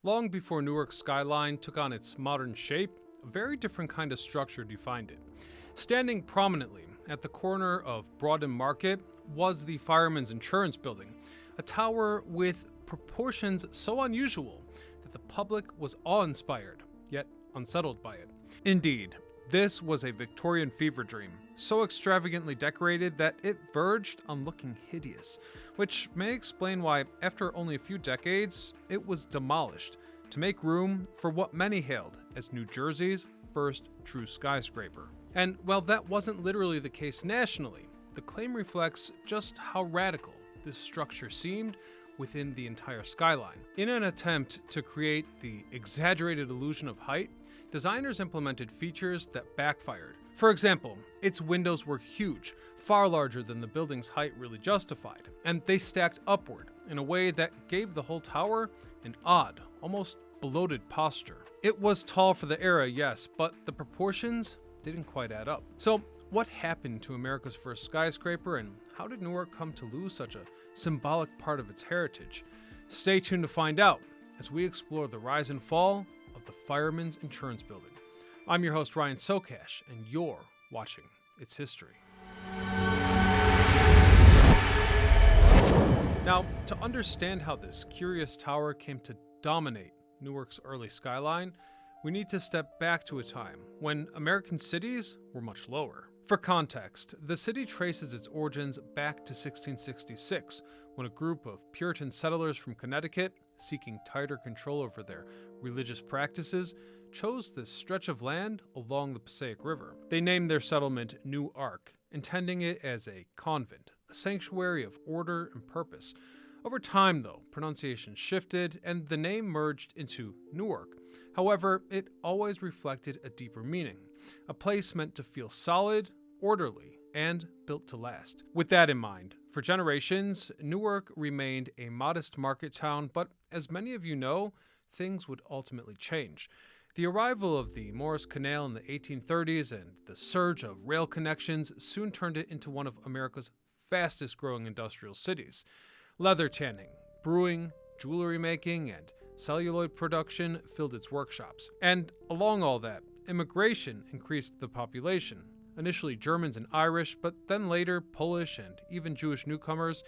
Long before Newark's skyline took on its modern shape, a very different kind of structure defined it. Standing prominently at the corner of Broad and Market was the Firemen's Insurance Building, a tower with proportions so unusual that the public was awe-inspired, yet unsettled by it. Indeed, this was a Victorian fever dream, so extravagantly decorated that it verged on looking hideous, which may explain why, after only a few decades, it was demolished to make room for what many hailed as New Jersey's first true skyscraper. And while that wasn't literally the case nationally, the claim reflects just how radical this structure seemed within the entire skyline. In an attempt to create the exaggerated illusion of height, designers implemented features that backfired. For example, its windows were huge, far larger than the building's height really justified, and they stacked upward in a way that gave the whole tower an odd, almost bloated posture. It was tall for the era, yes, but the proportions didn't quite add up. So, what happened to America's first skyscraper, and how did Newark come to lose such a symbolic part of its heritage? Stay tuned to find out as we explore the rise and fall of the Firemen's Insurance Building. I'm your host, Ryan Sokash, and you're watching It's History. Now, to understand how this curious tower came to dominate Newark's early skyline, we need to step back to a time when American cities were much lower. For context, the city traces its origins back to 1666, when a group of Puritan settlers from Connecticut, seeking tighter control over their religious practices, chose this stretch of land along the Passaic River. They named their settlement Newark, intending it as a convent, a sanctuary of order and purpose. Over time, though, pronunciation shifted and the name merged into Newark. However, it always reflected a deeper meaning, a place meant to feel solid, orderly, and built to last. With that in mind, for generations, Newark remained a modest market town, but as many of you know, things would ultimately change. The arrival of the Morris Canal in the 1830s and the surge of rail connections soon turned it into one of America's fastest growing industrial cities. Leather tanning, brewing, jewelry making, and celluloid production filled its workshops. And along all that, immigration increased the population. Initially Germans and Irish, but then later Polish and even Jewish newcomers,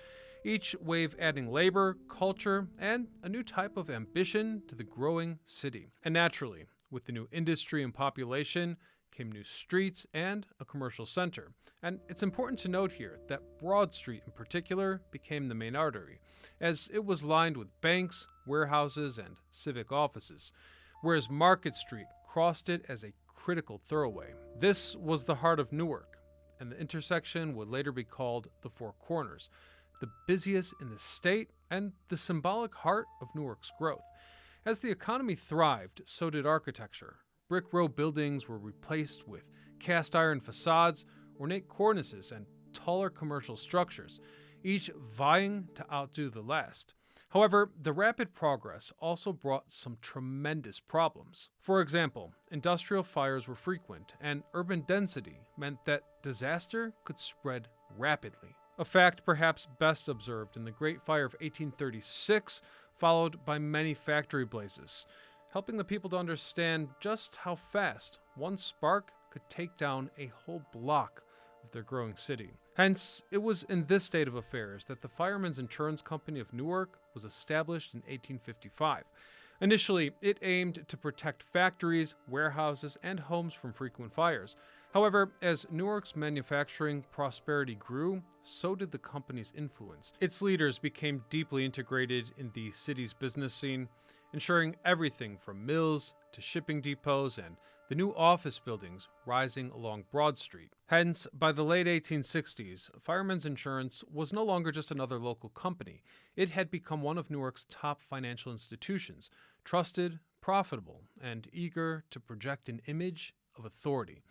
each wave adding labor, culture, and a new type of ambition to the growing city. And naturally, with the new industry and population, came new streets and a commercial center. And it's important to note here that Broad Street in particular became the main artery, as it was lined with banks, warehouses, and civic offices, whereas Market Street crossed it as a critical thoroughway. This was the heart of Newark, and the intersection would later be called the Four Corners, the busiest in the state and the symbolic heart of Newark's growth. As the economy thrived, so did architecture. Brick row buildings were replaced with cast iron facades, ornate cornices, and taller commercial structures, each vying to outdo the last. However, the rapid progress also brought some tremendous problems. For example, industrial fires were frequent, and urban density meant that disaster could spread rapidly. A fact perhaps best observed in the Great Fire of 1836, followed by many factory blazes, helping the people to understand just how fast one spark could take down a whole block of their growing city. Hence, it was in this state of affairs that the Firemen's Insurance Company of Newark was established in 1855. Initially, it aimed to protect factories, warehouses, and homes from frequent fires. However, as Newark's manufacturing prosperity grew, so did the company's influence. Its leaders became deeply integrated in the city's business scene, ensuring everything from mills to shipping depots and the new office buildings rising along Broad Street. Hence, by the late 1860s, Firemen's Insurance was no longer just another local company. It had become one of Newark's top financial institutions, trusted, profitable, and eager to project an image of authority.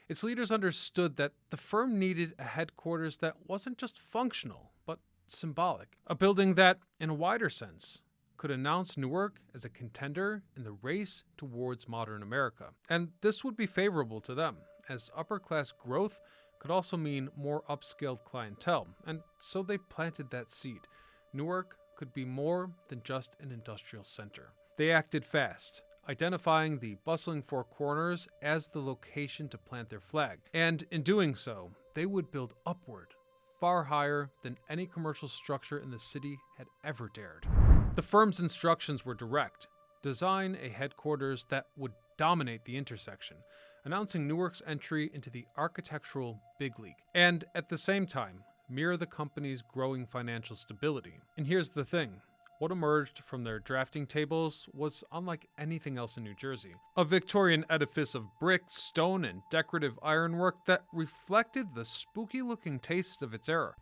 Its leaders understood that the firm needed a headquarters that wasn't just functional, but symbolic. A building that, in a wider sense, could announce Newark as a contender in the race towards modern America. And this would be favorable to them, as upper-class growth could also mean more upscaled clientele, and so they planted that seed. Newark could be more than just an industrial center. They acted fast, identifying the bustling Four Corners as the location to plant their flag, and in doing so, they would build upward, far higher than any commercial structure in the city had ever dared. The firm's instructions were direct: design a headquarters that would dominate the intersection, announcing Newark's entry into the architectural big league, and at the same time, mirror the company's growing financial stability. And here's the thing: what emerged from their drafting tables was unlike anything else in New Jersey. A Victorian edifice of brick, stone, and decorative ironwork that reflected the spooky-looking taste of its era.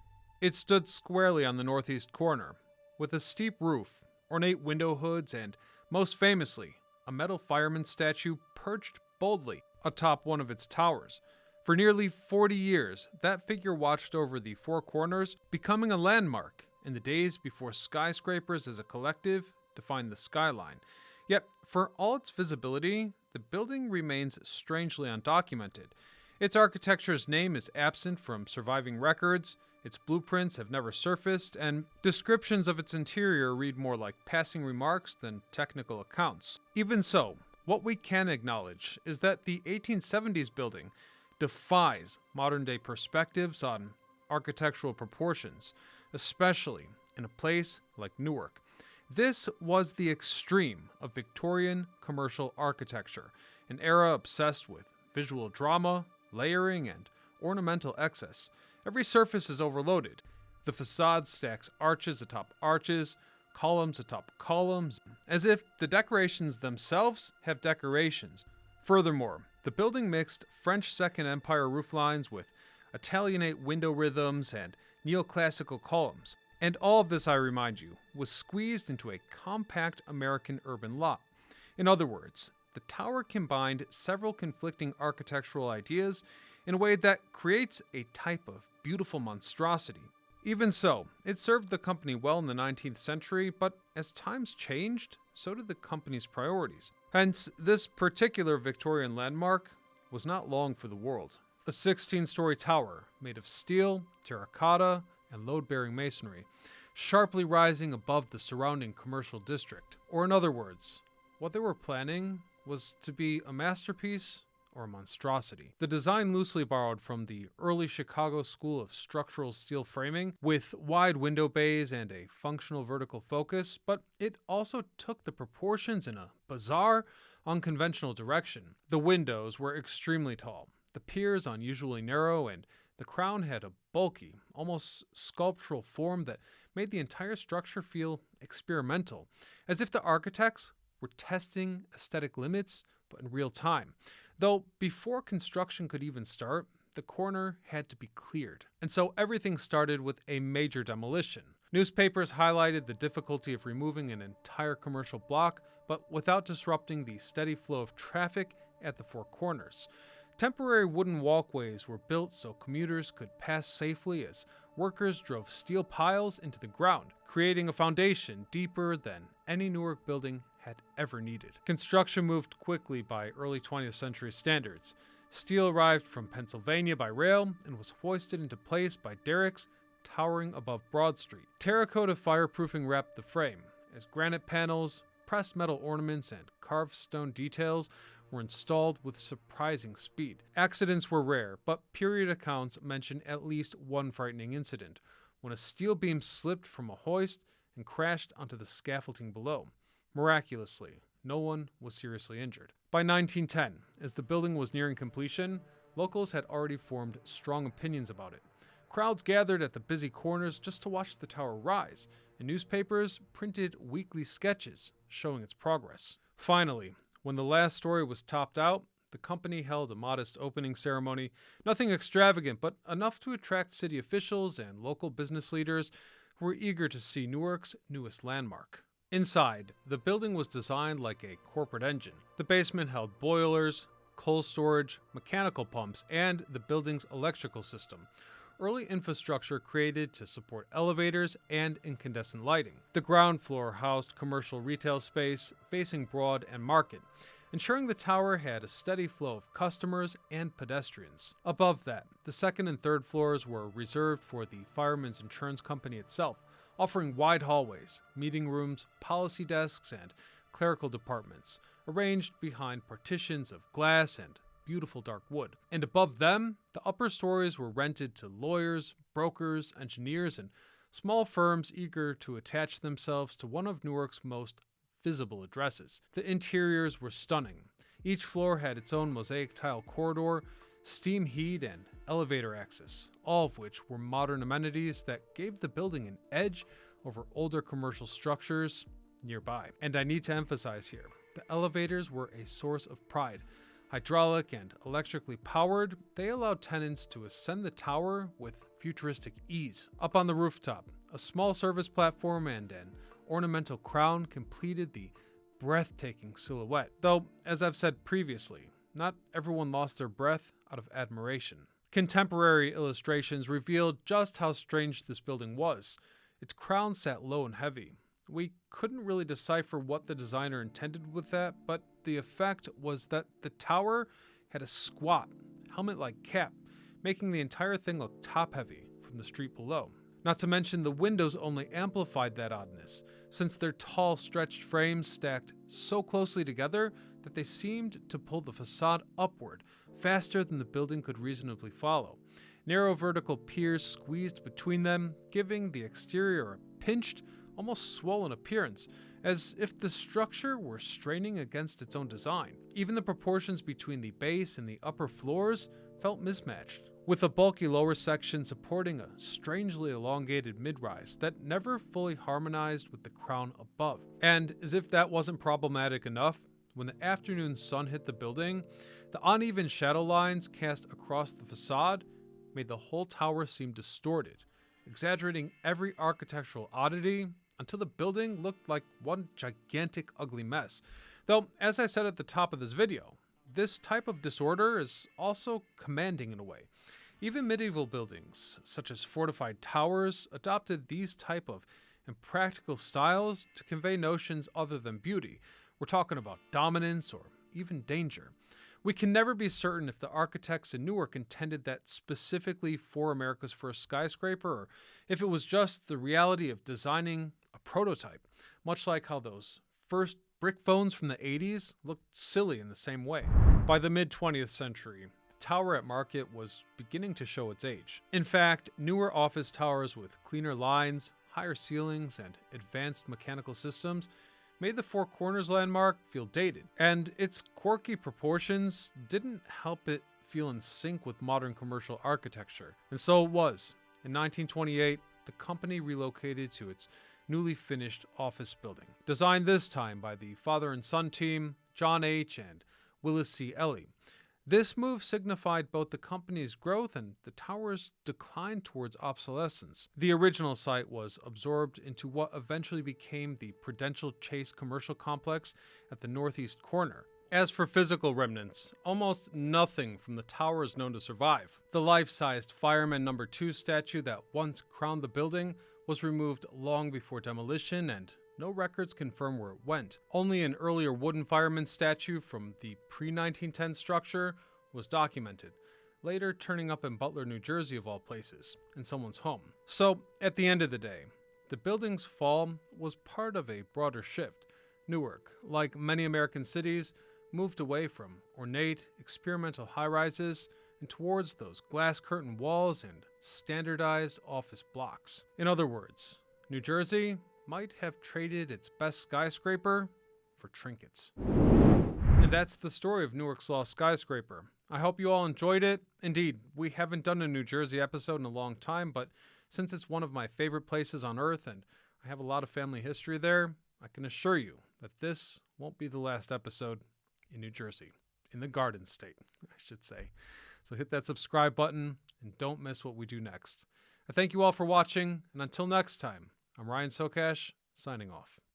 It stood squarely on the northeast corner, with a steep roof, ornate window hoods, and, most famously, a metal fireman statue perched boldly atop one of its towers. For nearly 40 years, that figure watched over the Four Corners, becoming a landmark in the days before skyscrapers as a collective defined the skyline. Yet, for all its visibility, the building remains strangely undocumented. Its architecture's name is absent from surviving records, its blueprints have never surfaced, and descriptions of its interior read more like passing remarks than technical accounts. Even so, what we can acknowledge is that the 1870s building defies modern-day perspectives on architectural proportions, especially in a place like Newark. This was the extreme of Victorian commercial architecture, an era obsessed with visual drama, layering, and ornamental excess. Every surface is overloaded. The facade stacks arches atop arches, columns atop columns, as if the decorations themselves have decorations. Furthermore, the building mixed French Second Empire rooflines with Italianate window rhythms and neoclassical columns. And all of this, I remind you, was squeezed into a compact American urban lot. In other words, the tower combined several conflicting architectural ideas in a way that creates a type of beautiful monstrosity. Even so, it served the company well in the 19th century, but as times changed, so did the company's priorities. Hence, this particular Victorian landmark was not long for the world. A 16-story tower made of steel, terracotta, and load-bearing masonry, sharply rising above the surrounding commercial district. Or in other words, what they were planning was to be a masterpiece or a monstrosity. The design loosely borrowed from the early Chicago school of structural steel framing, with wide window bays and a functional vertical focus, but it also took the proportions in a bizarre, unconventional direction. The windows were extremely tall, the piers unusually narrow, and the crown had a bulky, almost sculptural form that made the entire structure feel experimental, as if the architects were testing aesthetic limits, but in real time. Though before construction could even start, the corner had to be cleared. And so everything started with a major demolition. Newspapers highlighted the difficulty of removing an entire commercial block, but without disrupting the steady flow of traffic at the Four Corners. Temporary wooden walkways were built so commuters could pass safely as workers drove steel piles into the ground, creating a foundation deeper than any Newark building had ever needed. Construction moved quickly by early 20th century standards. Steel arrived from Pennsylvania by rail and was hoisted into place by derricks towering above Broad Street. Terracotta fireproofing wrapped the frame, as granite panels, pressed metal ornaments, and carved stone details were installed with surprising speed. Accidents were rare, but period accounts mention at least one frightening incident, when a steel beam slipped from a hoist and crashed onto the scaffolding below. Miraculously, no one was seriously injured. By 1910, as the building was nearing completion, locals had already formed strong opinions about it. Crowds gathered at the busy corners just to watch the tower rise, and newspapers printed weekly sketches showing its progress. Finally, when the last story was topped out, the company held a modest opening ceremony, nothing extravagant, but enough to attract city officials and local business leaders who were eager to see Newark's newest landmark. Inside, the building was designed like a corporate engine. The basement held boilers, coal storage, mechanical pumps, and the building's electrical system. Early infrastructure created to support elevators and incandescent lighting. The ground floor housed commercial retail space facing Broad and Market, ensuring the tower had a steady flow of customers and pedestrians. Above that, the second and third floors were reserved for the Firemen's insurance company itself, offering wide hallways, meeting rooms, policy desks, and clerical departments, arranged behind partitions of glass and beautiful dark wood. And above them, the upper stories were rented to lawyers, brokers, engineers, and small firms eager to attach themselves to one of Newark's most visible addresses. The interiors were stunning. Each floor had its own mosaic tile corridor, steam heat, and elevator access, all of which were modern amenities that gave the building an edge over older commercial structures nearby. And I need to emphasize here, the elevators were a source of pride. Hydraulic and electrically powered, they allowed tenants to ascend the tower with futuristic ease. Up on the rooftop, a small service platform and an ornamental crown completed the breathtaking silhouette. Though, as I've said previously, not everyone lost their breath out of admiration. Contemporary illustrations revealed just how strange this building was. Its crown sat low and heavy. We couldn't really decipher what the designer intended with that, but the effect was that the tower had a squat, helmet-like cap, making the entire thing look top-heavy from the street below. Not to mention the windows only amplified that oddness, since their tall, stretched frames stacked so closely together that they seemed to pull the facade upward faster than the building could reasonably follow. Narrow vertical piers squeezed between them, giving the exterior a pinched, almost swollen appearance, as if the structure were straining against its own design. Even the proportions between the base and the upper floors felt mismatched, with a bulky lower section supporting a strangely elongated mid-rise that never fully harmonized with the crown above. And as if that wasn't problematic enough, when the afternoon sun hit the building, the uneven shadow lines cast across the facade made the whole tower seem distorted, exaggerating every architectural oddity until the building looked like one gigantic ugly mess. Though, as I said at the top of this video, this type of disorder is also commanding in a way. Even medieval buildings, such as fortified towers, adopted these type of impractical styles to convey notions other than beauty. We're talking about dominance or even danger. We can never be certain if the architects in Newark intended that specifically for America's first skyscraper, or if it was just the reality of designing a prototype, much like how those first brick phones from the 80s looked silly in the same way. By the mid-20th century, the tower at Market was beginning to show its age. In fact, newer office towers with cleaner lines, higher ceilings, and advanced mechanical systems made the Four Corners landmark feel dated, and its quirky proportions didn't help it feel in sync with modern commercial architecture. And so it was. In 1928, the company relocated to its newly finished office building, designed this time by the father and son team, John H. and Willis C. Ellie. This move signified both the company's growth and the tower's decline towards obsolescence. The original site was absorbed into what eventually became the Prudential Chase commercial complex at the northeast corner. As for physical remnants, almost nothing from the tower is known to survive. The life-sized Firemen No. 2 statue that once crowned the building was removed long before demolition, and no records confirm where it went. Only an earlier wooden fireman statue from the pre-1910 structure was documented, later turning up in Butler, New Jersey of all places, in someone's home. So, at the end of the day, the building's fall was part of a broader shift. Newark, like many American cities, moved away from ornate, experimental high-rises and towards those glass curtain walls and standardized office blocks. In other words, New Jersey might have traded its best skyscraper for trinkets. And that's the story of Newark's lost skyscraper. I hope you all enjoyed it. Indeed, we haven't done a New Jersey episode in a long time, but since it's one of my favorite places on earth and I have a lot of family history there, I can assure you that this won't be the last episode in New Jersey, in the Garden State, I should say. So hit that subscribe button and don't miss what we do next. I thank you all for watching, and until next time, I'm Ryan Sokash, signing off.